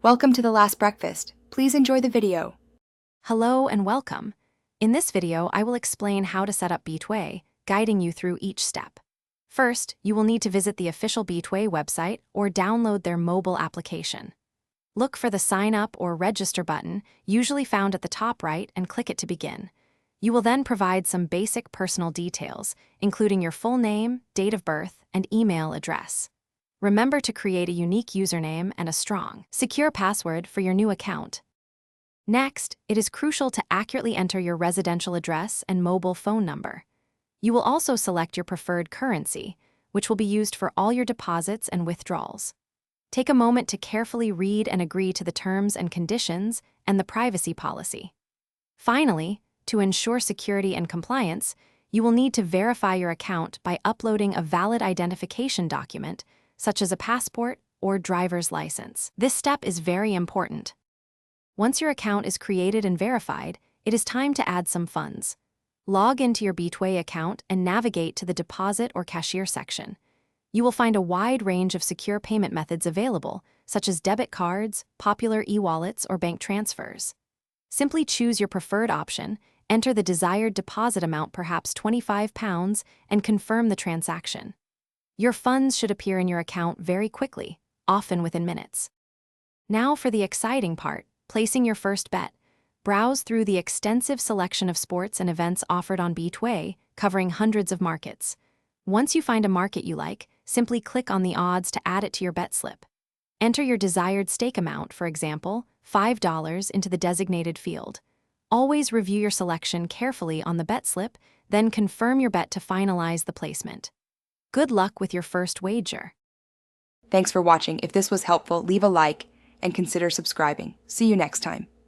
Welcome to The Last Breakfast. Please enjoy the video. Hello and welcome. In this video, I will explain how to set up Betway, guiding you through each step. First, you will need to visit the official Betway website or download their mobile application. Look for the Sign Up or Register button, usually found at the top right, and click it to begin. You will then provide some basic personal details, including your full name, date of birth, and email address. Remember to create a unique username and a strong, secure password for your new account. Next, it is crucial to accurately enter your residential address and mobile phone number. You will also select your preferred currency, which will be used for all your deposits and withdrawals. Take a moment to carefully read and agree to the terms and conditions and the privacy policy. Finally, to ensure security and compliance, you will need to verify your account by uploading a valid identification document, such as a passport or driver's license. This step is very important. Once your account is created and verified, it is time to add some funds. Log into your Betway account and navigate to the deposit or cashier section. You will find a wide range of secure payment methods available, such as debit cards, popular e-wallets, or bank transfers. Simply choose your preferred option, enter the desired deposit amount, perhaps £25, and confirm the transaction. Your funds should appear in your account very quickly, often within minutes. Now for the exciting part, placing your first bet. Browse through the extensive selection of sports and events offered on Betway, covering hundreds of markets. Once you find a market you like, simply click on the odds to add it to your bet slip. Enter your desired stake amount, for example, $5, into the designated field. Always review your selection carefully on the bet slip, then confirm your bet to finalize the placement. Good luck with your first wager. Thanks for watching. If this was helpful, leave a like and consider subscribing. See you next time.